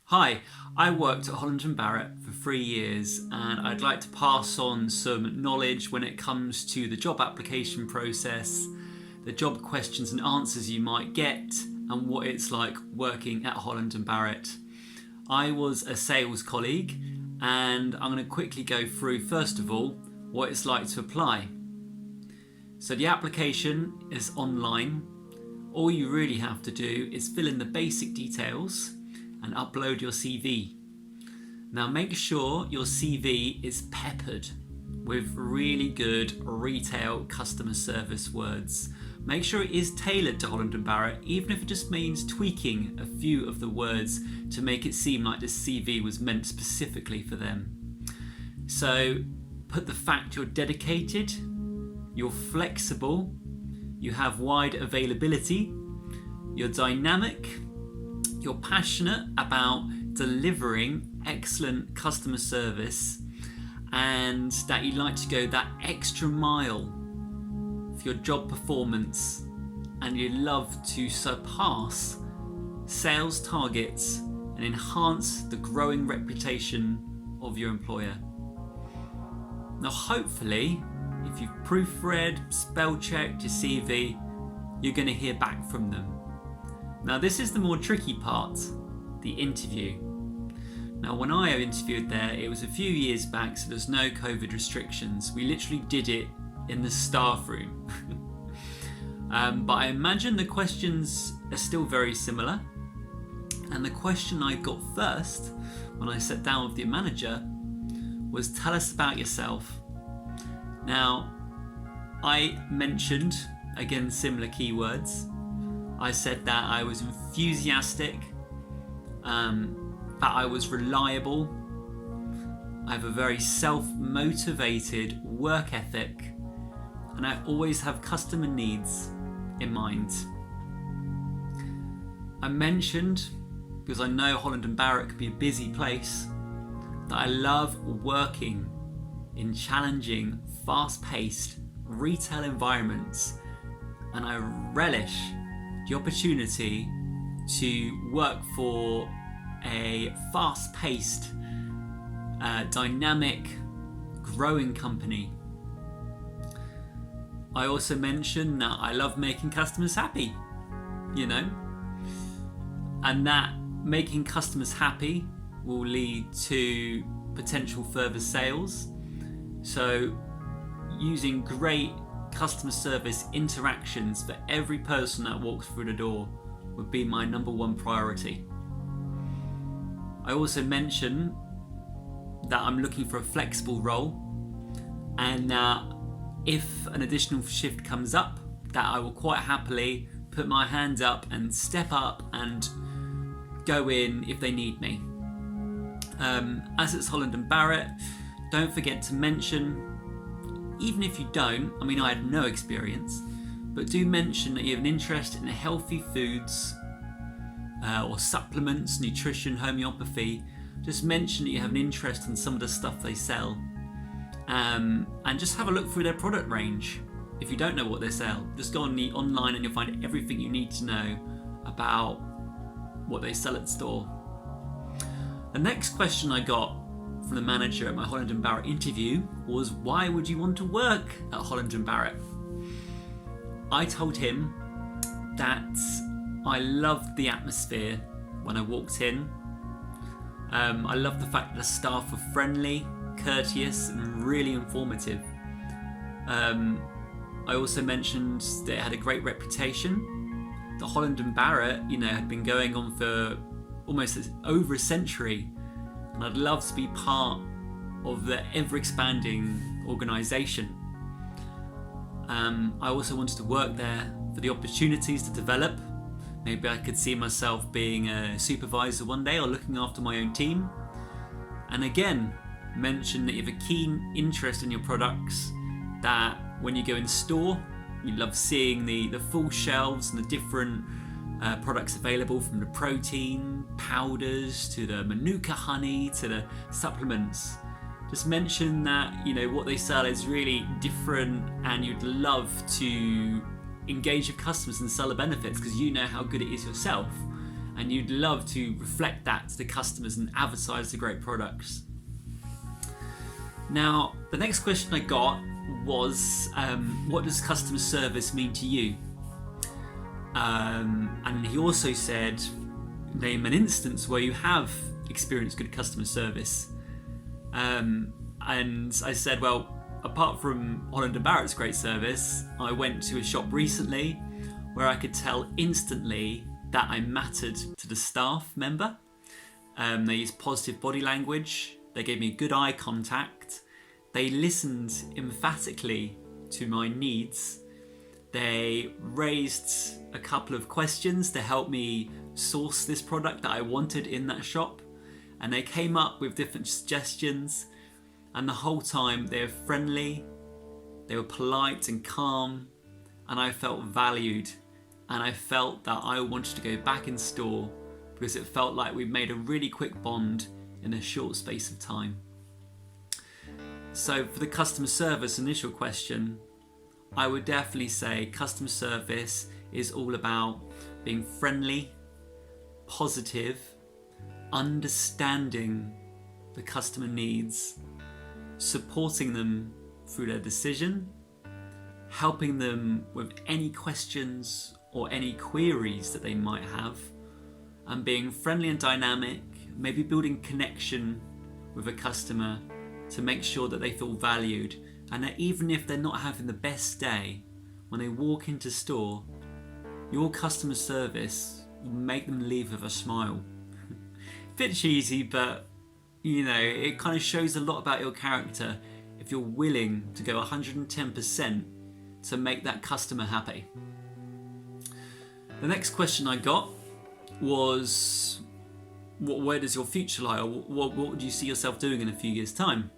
Hi, I worked at Holland Barrett for 3 years and I'd like to pass on some knowledge when it comes to the job application process, the job questions and answers you might get, and what it's like working at Holland Barrett. I was a sales colleague and I'm going to quickly go through, first of all, what it's like to apply. So the application is online. All you really have to do is fill in the basic details and upload your CV. Now make sure your CV is peppered with really good retail customer service words. Make sure it is tailored to Holland Barrett, even if it just means tweaking a few of the words to make it seem like this CV was meant specifically for them. So put the fact you're dedicated, you're flexible, you have wide availability, you're dynamic, you're passionate about delivering excellent customer service, and that you'd like to go that extra mile for your job performance, and you love to surpass sales targets and enhance the growing reputation of your employer. Now hopefully, if you've proofread, spell checked your CV, you're going to hear back from them. Now this is the more tricky part, the interview. Now when I interviewed there, it was a few years back, so there's no COVID restrictions. We literally did it in the staff room. But I imagine the questions are still very similar. And the question I got first, when I sat down with the manager, was tell us about yourself. Now, I mentioned, again, similar keywords. I said that I was enthusiastic, that I was reliable, I have a very self-motivated work ethic, and I always have customer needs in mind. I mentioned, because I know Holland Barrett can be a busy place, that I love working in challenging, fast-paced retail environments, and I relish the opportunity to work for a fast-paced, dynamic, growing company. I also mentioned that I love making customers happy, and that making customers happy will lead to potential further sales. So using great customer service interactions for every person that walks through the door would be my number one priority. I also mentioned that I'm looking for a flexible role, and that if an additional shift comes up, that I will quite happily put my hand up and step up and go in if they need me. As it's Holland Barrett, don't forget to mention, even if you don't, I had no experience, but do mention that you have an interest in healthy foods or supplements, nutrition, homeopathy. Just mention that you have an interest in some of the stuff they sell, and just have a look through their product range. If you don't know what they sell, just go on the online and you'll find everything you need to know about what they sell at the store. The next question I got from the manager at my Holland Barrett interview was, why would you want to work at Holland Barrett? I told him that I loved the atmosphere when I walked in. I loved the fact that the staff were friendly, courteous, and really informative. I also mentioned that it had a great reputation. The Holland Barrett, had been going on for almost over a century, and I'd love to be part of the ever-expanding organisation. I also wanted to work there for the opportunities to develop. Maybe I could see myself being a supervisor one day or looking after my own team. And again, mention that you have a keen interest in your products, that when you go in store, you love seeing the full shelves and the different products available, from the protein powders to the manuka honey to the supplements. Just mention that what they sell is really different, and you'd love to engage with customers and sell the benefits because you know how good it is yourself, and you'd love to reflect that to the customers and advertise the great products. Now, the next question I got was, what does customer service mean to you? And he also said, name an instance where you have experienced good customer service. And I said, well, apart from Holland & Barrett's great service, I went to a shop recently where I could tell instantly that I mattered to the staff member. They used positive body language. They gave me good eye contact. They listened emphatically to my needs. They raised a couple of questions to help me source this product that I wanted in that shop. And they came up with different suggestions. And the whole time they were friendly, they were polite and calm, and I felt valued. And I felt that I wanted to go back in store because it felt like we made a really quick bond in a short space of time. So for the customer service initial question, I would definitely say customer service is all about being friendly, positive, understanding the customer needs, supporting them through their decision, helping them with any questions or any queries that they might have, and being friendly and dynamic, maybe building connection with a customer to make sure that they feel valued, and that even if they're not having the best day, when they walk into store, your customer service will make them leave with a smile. Bit cheesy, but you know, it kind of shows a lot about your character if you're willing to go 110% to make that customer happy. The next question I got was, where does your future lie, or what would you see yourself doing in a few years' time?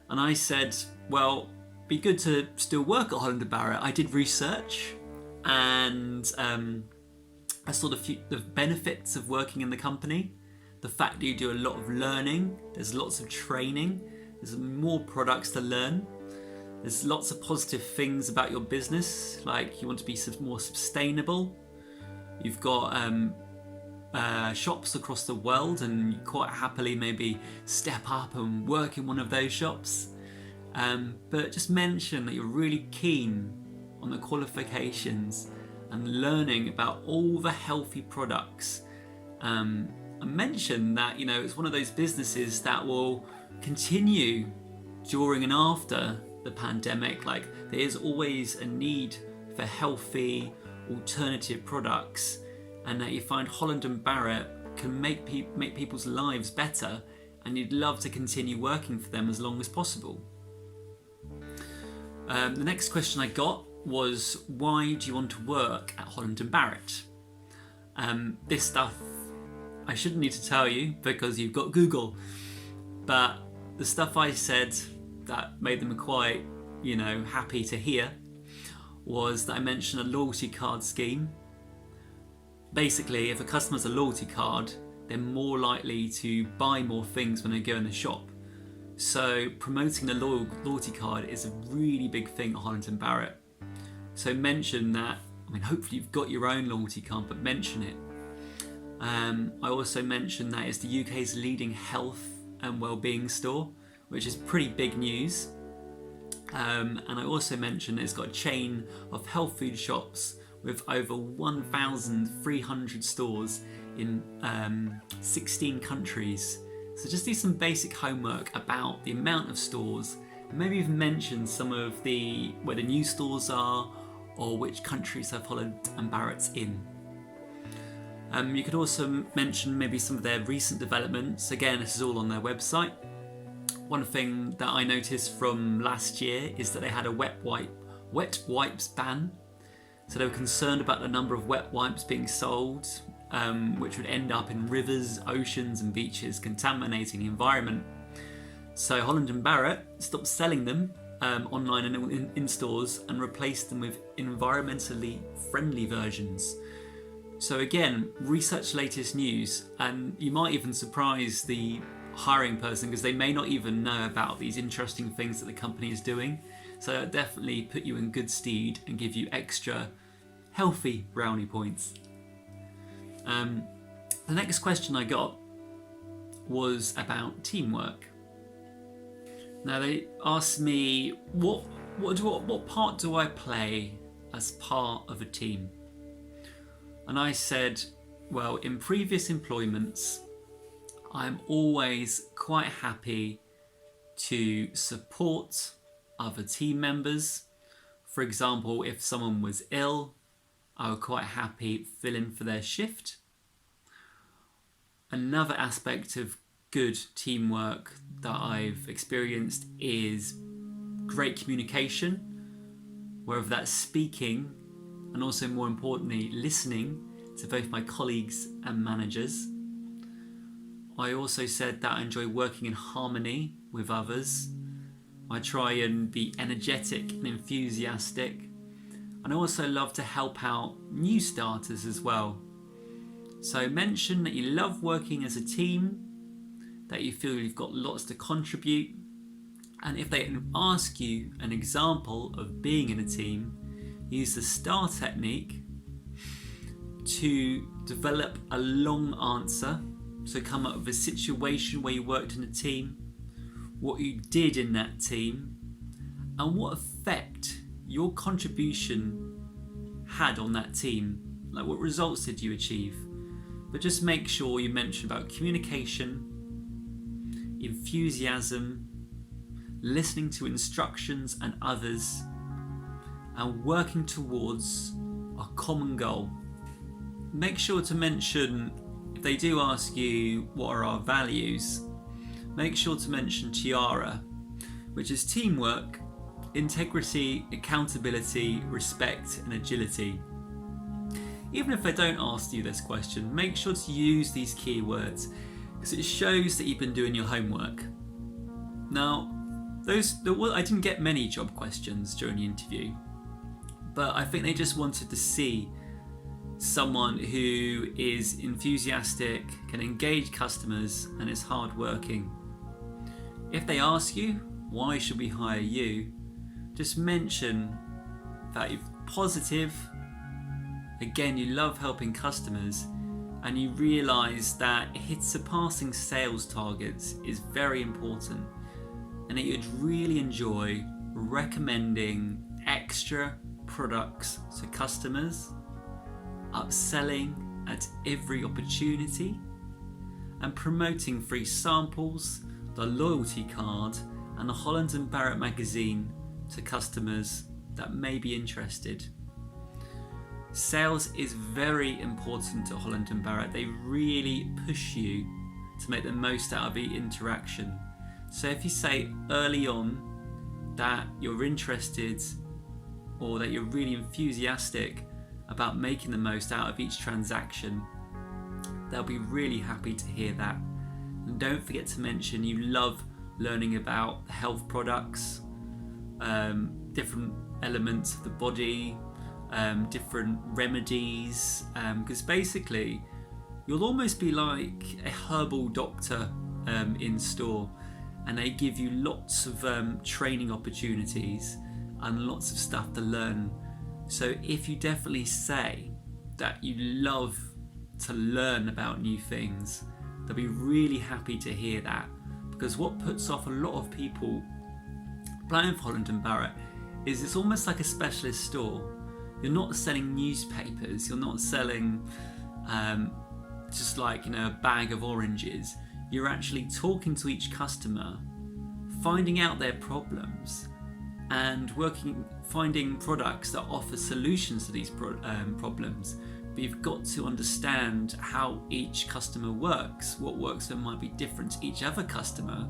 And I said, well, be good to still work at Holland & Barrett. I did research, and I saw the benefits of working in the company. The fact that you do a lot of learning, there's lots of training, there's more products to learn, there's lots of positive things about your business, like you want to be more sustainable. You've got shops across the world, and you quite happily maybe step up and work in one of those shops. But just mention that you're really keen on the qualifications and learning about all the healthy products. And mention that, you know, it's one of those businesses that will continue during and after the pandemic. Like, there is always a need for healthy alternative products, and that you find Holland & Barrett can make people's lives better, and you'd love to continue working for them as long as possible. The next question I got was, why do you want to work at Holland & Barrett? This stuff I shouldn't need to tell you because you've got Google, but the stuff I said that made them quite, you know, happy to hear was that I mentioned a loyalty card scheme. Basically, if a customer has a loyalty card, they're more likely to buy more things when they go in the shop. So promoting the loyalty card is a really big thing at Holland & Barrett. So mention that. I mean, hopefully you've got your own loyalty card, but mention it. I also mentioned that it's the UK's leading health and wellbeing store, which is pretty big news. And I also mentioned it's got a chain of health food shops with over 1,300 stores in 16 countries. So just do some basic homework about the amount of stores, and maybe even mention some of where the new stores are, or which countries have Holland & Barrett's in. You could also mention maybe some of their recent developments. Again, this is all on their website. One thing that I noticed from last year is that they had a wet wipes ban. So they were concerned about the number of wet wipes being sold, which would end up in rivers, oceans and beaches, contaminating the environment. So Holland & Barrett stopped selling them online and in stores, and replaced them with environmentally friendly versions. So again, research the latest news, and you might even surprise the hiring person because they may not even know about these interesting things that the company is doing. So it'll definitely put you in good stead and give you extra healthy brownie points. The next question I got was about teamwork. Now they asked me what part do I play as part of a team? And I said, well, in previous employments, I'm always quite happy to support other team members. For example, if someone was ill, I was quite happy fill in for their shift. Another aspect of good teamwork that I've experienced is great communication, whether that's speaking and also more importantly listening to both my colleagues and managers. I also said that I enjoy working in harmony with others. I try and be energetic and enthusiastic, and I also love to help out new starters as well. So mention that you love working as a team, that you feel you've got lots to contribute, and if they ask you an example of being in a team, use the STAR technique to develop a long answer. So come up with a situation where you worked in a team, what you did in that team, and what effect your contribution had on that team. Like, what results did you achieve? But just make sure you mention about communication, enthusiasm, listening to instructions and others, and working towards a common goal. Make sure to mention, if they do ask you what are our values, make sure to mention TIARA, which is teamwork, integrity, accountability, respect and agility. Even if they don't ask you this question, make sure to use these keywords because it shows that you've been doing your homework. Now, I didn't get many job questions during the interview, but I think they just wanted to see someone who is enthusiastic, can engage customers and is hardworking. If they ask you, why should we hire you? Just mention that you're positive. Again, you love helping customers and you realise that surpassing sales targets is very important and that you'd really enjoy recommending extra products to customers, upselling at every opportunity, and promoting free samples, the loyalty card and the Holland Barrett magazine to customers that may be interested. Sales is very important to Holland Barrett. They really push you to make the most out of each interaction. So if you say early on that you're interested or that you're really enthusiastic about making the most out of each transaction, they'll be really happy to hear that. And don't forget to mention you love learning about health products, different elements of the body, different remedies, because basically you'll almost be like a herbal doctor in store, and they give you lots of training opportunities and lots of stuff to learn. So if you definitely say that you love to learn about new things, they'll be really happy to hear that, because what puts off a lot of people applying for Holland Barrett is it's almost like a specialist store. You're not selling newspapers, you're not selling just like a bag of oranges. You're actually talking to each customer, finding out their problems and finding products that offer solutions to these problems. But you've got to understand how each customer works, what works for them might be different to each other customer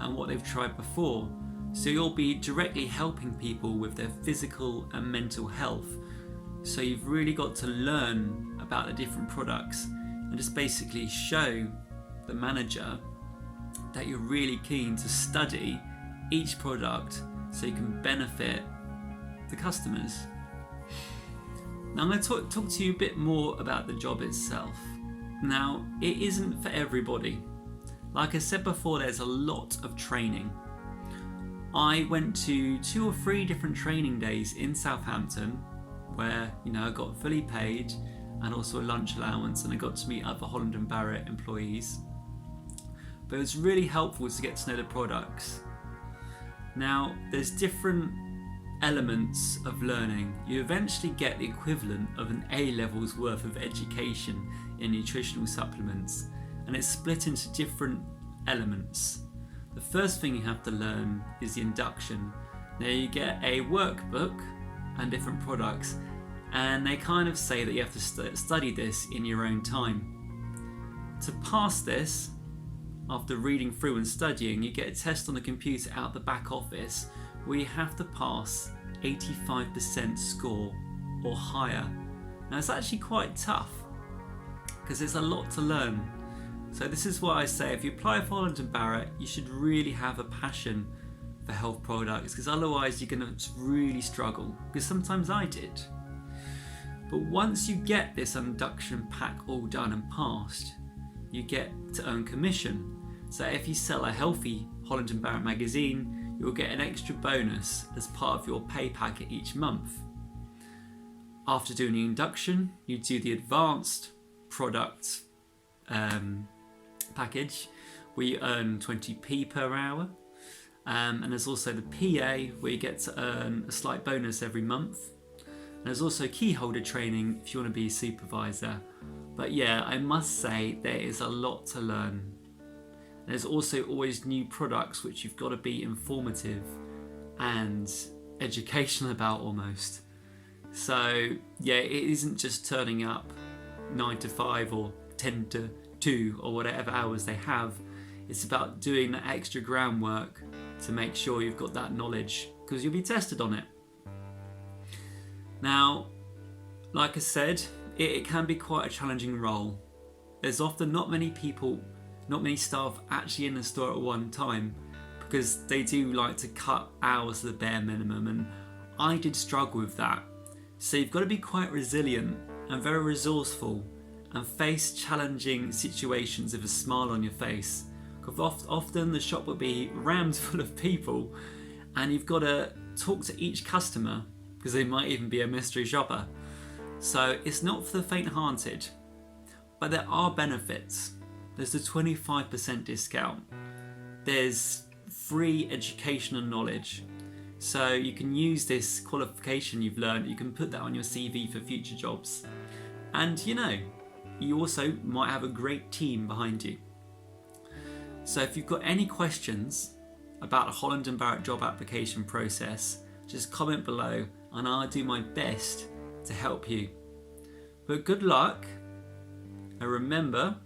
and what they've tried before. So you'll be directly helping people with their physical and mental health. So you've really got to learn about the different products and just basically show the manager that you're really keen to study each product so you can benefit the customers. Now I'm going to talk to you a bit more about the job itself. Now, it isn't for everybody. Like I said before, there's a lot of training. I went to 2 or 3 different training days in Southampton where I got fully paid and also a lunch allowance, and I got to meet other Holland & Barrett employees. But it was really helpful to get to know the products. Now, there's different elements of learning. You eventually get the equivalent of an A-level's worth of education in nutritional supplements, and it's split into different elements. The first thing you have to learn is the induction. Now you get a workbook and different products, and they kind of say that you have to study this in your own time. To pass this, after reading through and studying, you get a test on the computer out the back office where you have to pass 85% score or higher. Now it's actually quite tough because there's a lot to learn. So this is why I say if you apply for Holland & Barrett, you should really have a passion for health products, because otherwise you're going to really struggle, because sometimes I did. But once you get this induction pack all done and passed, you get to earn commission. So if you sell a healthy Holland & Barrett magazine, you'll get an extra bonus as part of your pay packet each month. After doing the induction, you do the advanced product package where you earn 20p per hour, and there's also the PA where you get to earn a slight bonus every month. And there's also key holder training if you want to be a supervisor. But yeah, I must say there is a lot to learn. There's also always new products which you've got to be informative and educational about almost. So yeah, it isn't just turning up 9 to 5 or 10 to 2 or whatever hours they have. It's about doing the extra groundwork to make sure you've got that knowledge, because you'll be tested on it. Now, like I said, it can be quite a challenging role. There's often not many staff actually in the store at one time, because they do like to cut hours to the bare minimum, and I did struggle with that. So you've got to be quite resilient and very resourceful and face challenging situations with a smile on your face. Because often the shop will be rammed full of people and you've got to talk to each customer, because they might even be a mystery shopper. So it's not for the faint-hearted, but there are benefits. There's a 25% discount. There's free education and knowledge. So you can use this qualification you've learned, you can put that on your CV for future jobs. And you also might have a great team behind you. So if you've got any questions about the Holland & Barrett job application process, just comment below and I'll do my best to help you. But good luck, and remember,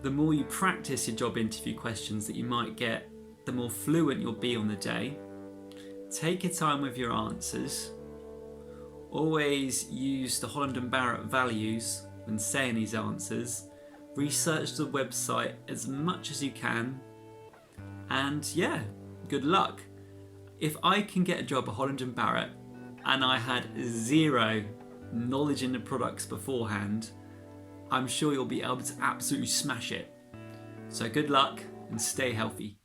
the more you practice your job interview questions that you might get, the more fluent you'll be on the day. Take your time with your answers. Always use the Holland & Barrett values when saying these answers. Research the website as much as you can. And yeah, good luck. If I can get a job at Holland & Barrett and I had zero knowledge in the products beforehand, I'm sure you'll be able to absolutely smash it. So good luck and stay healthy.